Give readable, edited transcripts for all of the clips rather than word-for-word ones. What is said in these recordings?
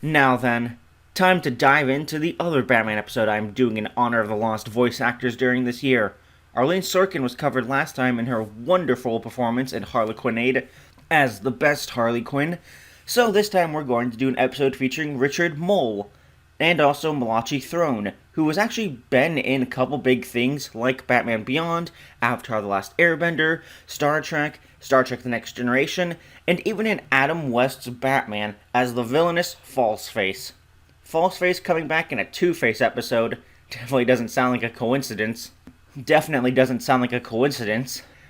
Now then, time to dive into the other Batman episode I'm doing in honor of the lost voice actors during this year. Arlene Sorkin was covered last time in her wonderful performance in Harlequinade as the best Harley Quinn, so this time we're going to do an episode featuring Richard Moll, and also Malachi Throne, who has actually been in a couple big things like Batman Beyond, Avatar The Last Airbender, Star Trek The Next Generation, and even in Adam West's Batman as the villainous Falseface. Falseface coming back in a Two-Face episode definitely doesn't sound like a coincidence.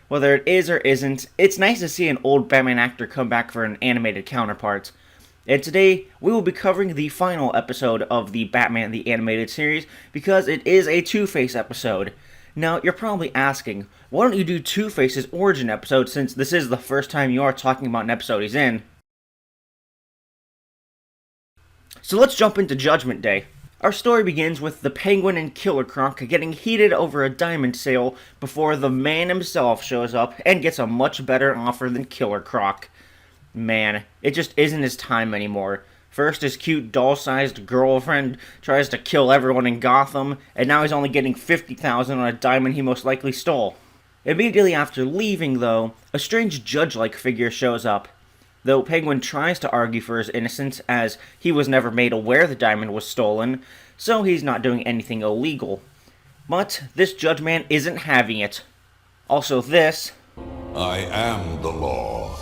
Whether it is or isn't, it's nice to see an old Batman actor come back for an animated counterpart. And today, we will be covering the final episode of the Batman the Animated Series, because it is a Two-Face episode. Now, you're probably asking, why don't you do Two-Face's origin episode, since this is the first time you are talking about an episode he's in? So let's jump into Judgment Day. Our story begins with the Penguin and Killer Croc getting heated over a diamond sale before the man himself shows up and gets a much better offer than Killer Croc. Man, it just isn't his time anymore. First, his cute, doll-sized girlfriend tries to kill everyone in Gotham, and now he's only getting $50,000 on a diamond he most likely stole. Immediately after leaving, though, a strange judge-like figure shows up. Though Penguin tries to argue for his innocence, as he was never made aware the diamond was stolen, so he's not doing anything illegal. But this judge man isn't having it. Also this I am the law.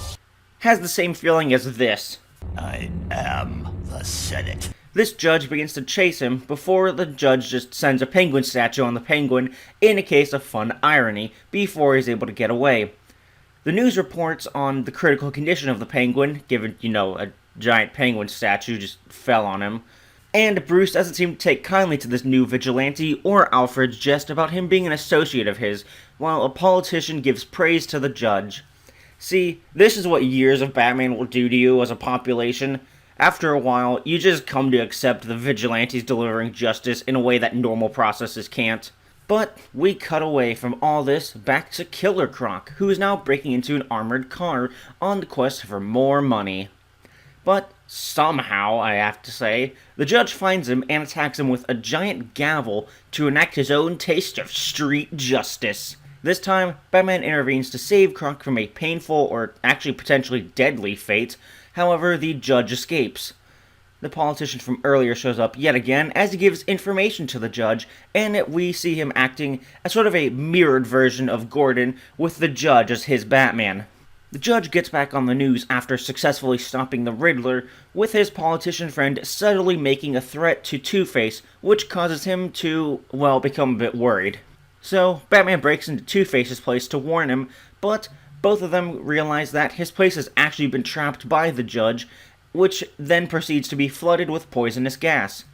Has the same feeling as this. I am the Senate. This judge begins to chase him before the judge just sends a penguin statue on the penguin in a case of fun irony before he's able to get away. The news reports on the critical condition of the penguin, given, a giant penguin statue just fell on him. And Bruce doesn't seem to take kindly to this new vigilante or Alfred's jest about him being an associate of his, while a politician gives praise to the judge. See, this is what years of Batman will do to you as a population. After a while, you just come to accept the vigilantes delivering justice in a way that normal processes can't. But we cut away from all this back to Killer Croc, who is now breaking into an armored car on the quest for more money. But somehow, I have to say, the judge finds him and attacks him with a giant gavel to enact his own taste of street justice. This time, Batman intervenes to save Croc from a painful or actually potentially deadly fate. However, the judge escapes. The politician from earlier shows up yet again as he gives information to the judge, and we see him acting as sort of a mirrored version of Gordon with the judge as his Batman. The judge gets back on the news after successfully stopping the Riddler, with his politician friend subtly making a threat to Two-Face, which causes him to, become a bit worried. So, Batman breaks into Two-Face's place to warn him, but both of them realize that his place has actually been trapped by the judge, which then proceeds to be flooded with poisonous gas.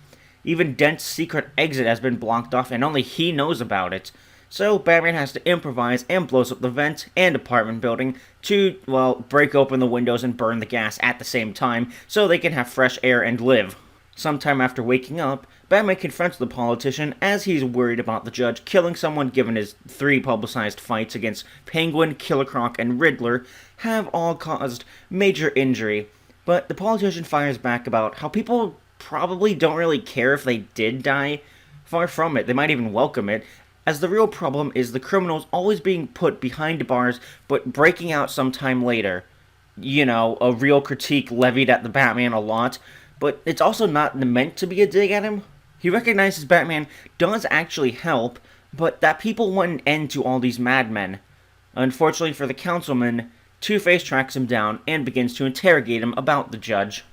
Even Dent's secret exit has been blocked off, and only he knows about it. So Batman has to improvise and blows up the vent and apartment building to, break open the windows and burn the gas at the same time, so they can have fresh air and live. Sometime after waking up, Batman confronts the politician as he's worried about the judge killing someone, given his 3 publicized fights against Penguin, Killer Croc, and Riddler have all caused major injury. But the politician fires back about how people probably don't really care if they did die. Far from it, they might even welcome it, as the real problem is the criminals always being put behind bars but breaking out sometime later. A real critique levied at the Batman a lot, but it's also not meant to be a dig at him. He recognizes Batman does actually help, but that people want an end to all these madmen. Unfortunately for the councilman, Two-Face tracks him down and begins to interrogate him about the judge.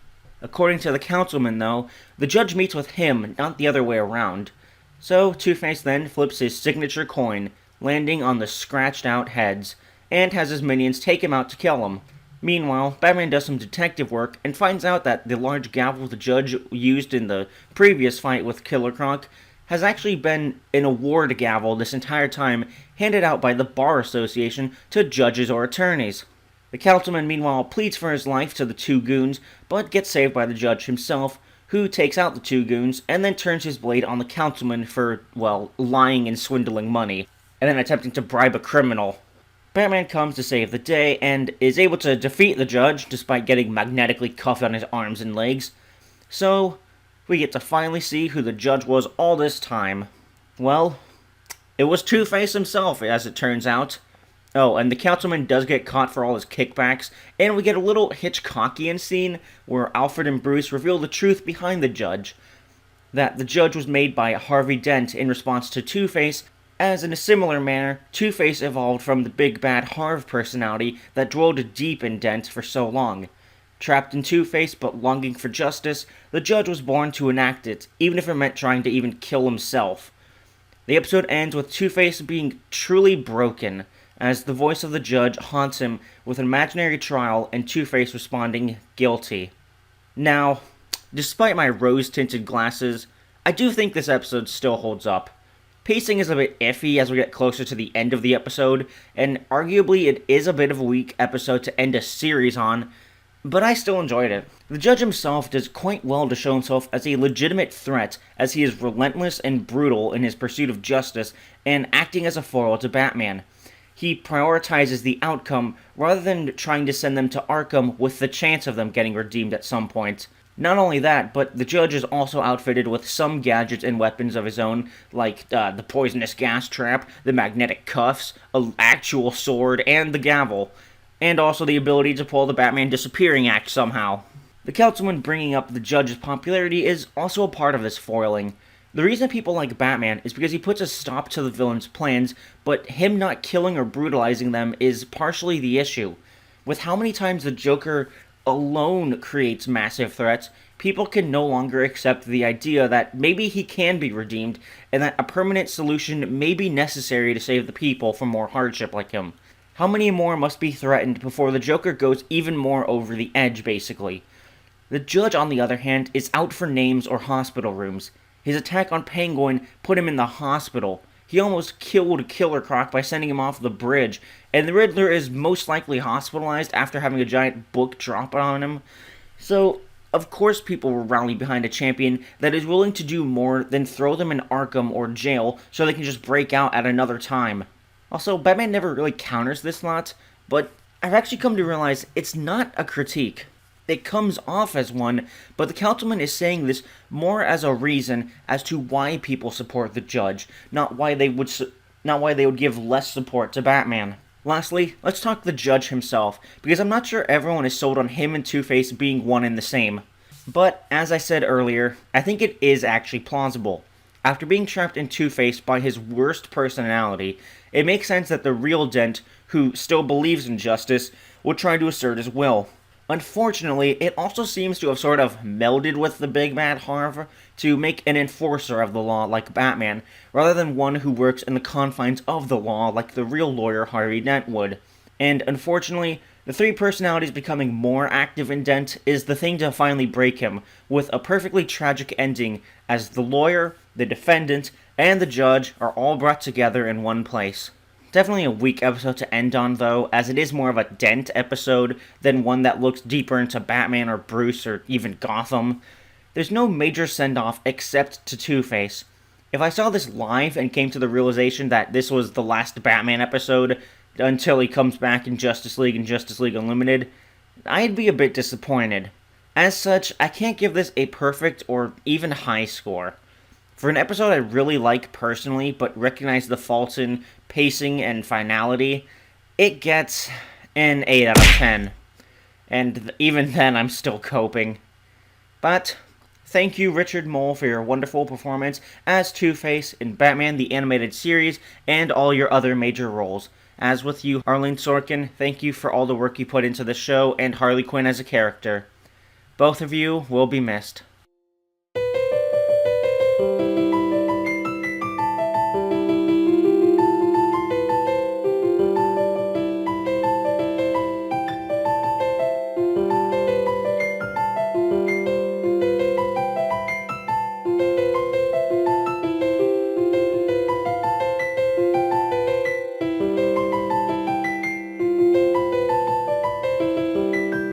According to the councilman, though, the judge meets with him, not the other way around. So Two-Face then flips his signature coin, landing on the scratched-out heads, and has his minions take him out to kill him. Meanwhile, Batman does some detective work and finds out that the large gavel the judge used in the previous fight with Killer Croc has actually been an award gavel this entire time, handed out by the Bar Association to judges or attorneys. The councilman, meanwhile, pleads for his life to the 2 goons, but gets saved by the judge himself, who takes out the 2 goons and then turns his blade on the councilman for, lying and swindling money, and then attempting to bribe a criminal. Batman comes to save the day and is able to defeat the judge despite getting magnetically cuffed on his arms and legs. So, we get to finally see who the judge was all this time. Well, it was Two-Face himself, as it turns out. Oh, and the councilman does get caught for all his kickbacks, and we get a little Hitchcockian scene where Alfred and Bruce reveal the truth behind the judge. That the judge was made by Harvey Dent in response to Two-Face, as in a similar manner, Two-Face evolved from the big bad Harv personality that dwelled deep in Dent for so long. Trapped in Two-Face but longing for justice, the judge was born to enact it, even if it meant trying to even kill himself. The episode ends with Two-Face being truly broken, as the voice of the judge haunts him with an imaginary trial and Two-Face responding guilty. Now, despite my rose-tinted glasses, I do think this episode still holds up. Pacing is a bit iffy as we get closer to the end of the episode, and arguably it is a bit of a weak episode to end a series on, but I still enjoyed it. The judge himself does quite well to show himself as a legitimate threat, as he is relentless and brutal in his pursuit of justice and acting as a foil to Batman. He prioritizes the outcome rather than trying to send them to Arkham with the chance of them getting redeemed at some point. Not only that, but the judge is also outfitted with some gadgets and weapons of his own, like the poisonous gas trap, the magnetic cuffs, an actual sword, and the gavel, and also the ability to pull the Batman disappearing act somehow. The councilman bringing up the judge's popularity is also a part of this foiling. The reason people like Batman is because he puts a stop to the villain's plans, but him not killing or brutalizing them is partially the issue. With how many times the Joker alone creates massive threats, people can no longer accept the idea that maybe he can be redeemed, and that a permanent solution may be necessary to save the people from more hardship like him. How many more must be threatened before the Joker goes even more over the edge, basically? The judge, on the other hand, is out for names or hospital rooms. His attack on Penguin put him in the hospital. He almost killed Killer Croc by sending him off the bridge, and the Riddler is most likely hospitalized after having a giant book drop on him. So, of course people will rally behind a champion that is willing to do more than throw them in Arkham or jail so they can just break out at another time. Also, Batman never really counters this lot, but I've actually come to realize it's not a critique. It comes off as one, but the councilman is saying this more as a reason as to why people support the judge, not why they would give less support to Batman. Lastly, let's talk the judge himself, because I'm not sure everyone is sold on him and Two-Face being one and the same. But, as I said earlier, I think it is actually plausible. After being trapped in Two-Face by his worst personality, it makes sense that the real Dent, who still believes in justice, would try to assert his will. Unfortunately, it also seems to have sort of melded with the Big Bad Harv to make an enforcer of the law like Batman, rather than one who works in the confines of the law like the real lawyer Harvey Dent would. And unfortunately, the three personalities becoming more active in Dent is the thing to finally break him, with a perfectly tragic ending as the lawyer, the defendant, and the judge are all brought together in one place. Definitely a weak episode to end on, though, as it is more of a Dent episode than one that looks deeper into Batman or Bruce or even Gotham. There's no major send-off except to Two-Face. If I saw this live and came to the realization that this was the last Batman episode until he comes back in Justice League and Justice League Unlimited, I'd be a bit disappointed. As such, I can't give this a perfect or even high score. For an episode I really like personally, but recognize the faults in pacing and finality, it gets an 8 out of 10. And even then, I'm still coping. But, thank you, Richard Moll, for your wonderful performance as Two-Face in Batman the Animated Series and all your other major roles. As with you, Arlene Sorkin, thank you for all the work you put into the show and Harley Quinn as a character. Both of you will be missed.